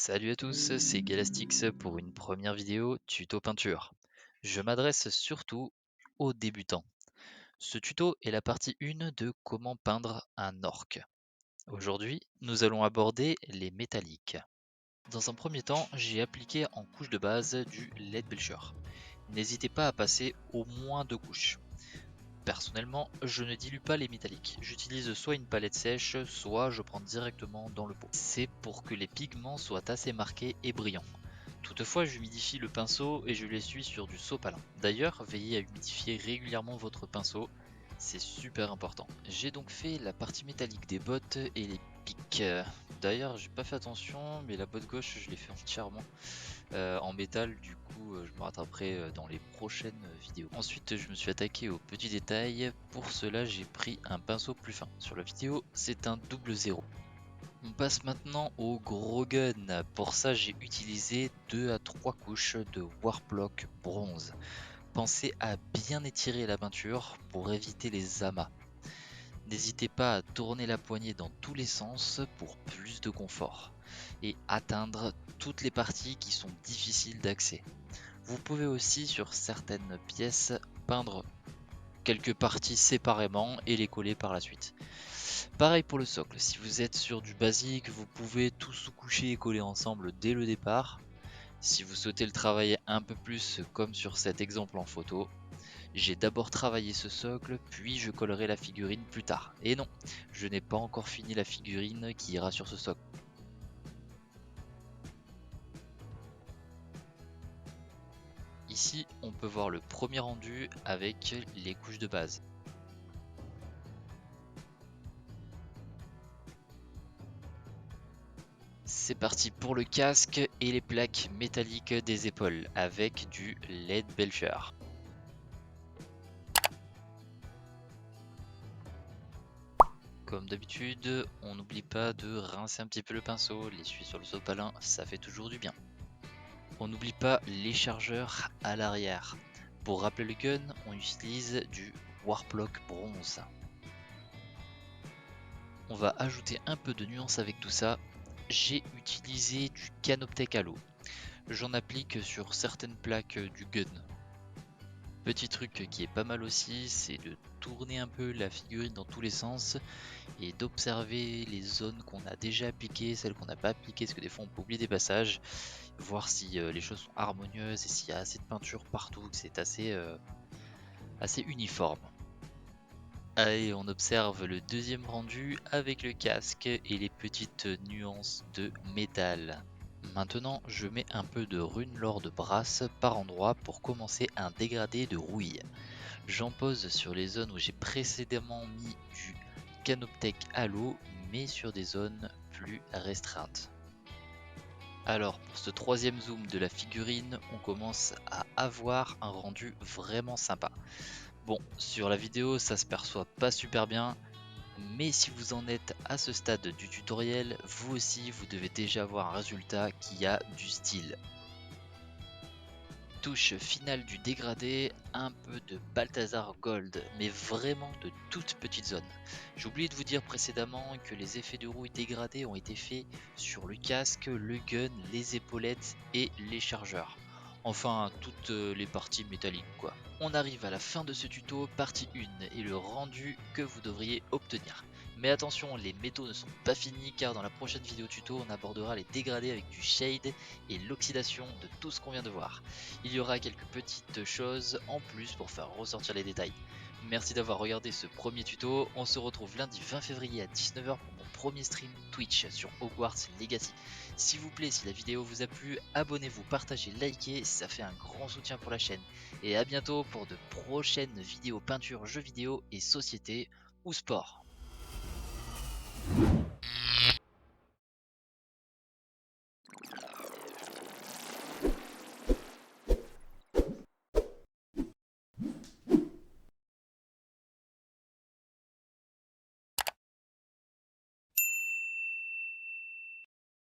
Salut à tous, c'est Galastix pour une première vidéo tuto peinture. Je m'adresse surtout aux débutants. Ce tuto est la partie 1 de comment peindre un orc. Aujourd'hui, nous allons aborder les métalliques. Dans un premier temps, j'ai appliqué en couche de base du LED Belcher. N'hésitez pas à passer au moins 2 couches. Personnellement, je ne dilue pas les métalliques. J'utilise soit une palette sèche, soit je prends directement dans le pot. C'est pour que les pigments soient assez marqués et brillants. Toutefois, j'humidifie le pinceau et je l'essuie sur du sopalin. D'ailleurs, veillez à humidifier régulièrement votre pinceau, c'est super important. J'ai donc fait la partie métallique des bottes et les pics. D'ailleurs, j'ai pas fait attention, mais la botte gauche, je l'ai fait entièrement en métal. Du coup, je me rattraperai dans les prochaines vidéos. Ensuite, je me suis attaqué aux petits détails. Pour cela, j'ai pris un pinceau plus fin. Sur la vidéo, c'est un double zéro. On passe maintenant au gros gun. Pour ça, j'ai utilisé 2 à 3 couches de Warplock bronze. Pensez à bien étirer la peinture pour éviter les amas. N'hésitez pas à tourner la poignée dans tous les sens pour plus de confort et atteindre toutes les parties qui sont difficiles d'accès. Vous pouvez aussi sur certaines pièces peindre quelques parties séparément et les coller par la suite. Pareil pour le socle, si vous êtes sur du basique, vous pouvez tout sous-coucher et coller ensemble dès le départ. Si vous souhaitez le travailler un peu plus comme sur cet exemple en photo, j'ai d'abord travaillé ce socle, puis je collerai la figurine plus tard. Et non, je n'ai pas encore fini la figurine qui ira sur ce socle. Ici, on peut voir le premier rendu avec les couches de base. C'est parti pour le casque et les plaques métalliques des épaules avec du LED Belcher. Comme d'habitude, on n'oublie pas de rincer un petit peu le pinceau, l'essuyer sur le sopalin, ça fait toujours du bien. On n'oublie pas les chargeurs à l'arrière. Pour rappeler le gun, on utilise du Warplock bronze. On va ajouter un peu de nuance avec tout ça. J'ai utilisé du Canoptech Halo. J'en applique sur certaines plaques du gun. Petit truc qui est pas mal aussi, c'est de tourner un peu la figurine dans tous les sens et d'observer les zones qu'on a déjà appliquées, celles qu'on n'a pas appliquées, parce que des fois on peut oublier des passages, voir si les choses sont harmonieuses et s'il y a assez de peinture partout, que c'est assez uniforme. Allez, on observe le deuxième rendu avec le casque et les petites nuances de métal. Maintenant, je mets un peu de Runelord Brass par endroit pour commencer un dégradé de rouille. J'en pose sur les zones où j'ai précédemment mis du Canoptech Halo, mais sur des zones plus restreintes. Alors pour ce troisième zoom de la figurine, on commence à avoir un rendu vraiment sympa. Bon, sur la vidéo ça se perçoit pas super bien, mais si vous en êtes à ce stade du tutoriel, vous aussi vous devez déjà avoir un résultat qui a du style. Touche finale du dégradé, un peu de Balthazar Gold, mais vraiment de toutes petites zones. J'ai oublié de vous dire précédemment que les effets de rouille dégradés ont été faits sur le casque, le gun, les épaulettes et les chargeurs. Enfin, toutes les parties métalliques quoi. On arrive à la fin de ce tuto, partie 1 et le rendu que vous devriez obtenir. Mais attention, les métaux ne sont pas finis car dans la prochaine vidéo tuto, on abordera les dégradés avec du shade et l'oxydation de tout ce qu'on vient de voir. Il y aura quelques petites choses en plus pour faire ressortir les détails. Merci d'avoir regardé ce premier tuto, on se retrouve lundi 20 février à 19h pour mon premier stream Twitch sur Hogwarts Legacy. S'il vous plaît, si la vidéo vous a plu, abonnez-vous, partagez, likez, ça fait un grand soutien pour la chaîne. Et à bientôt pour de prochaines vidéos peinture, jeux vidéo et société ou sport.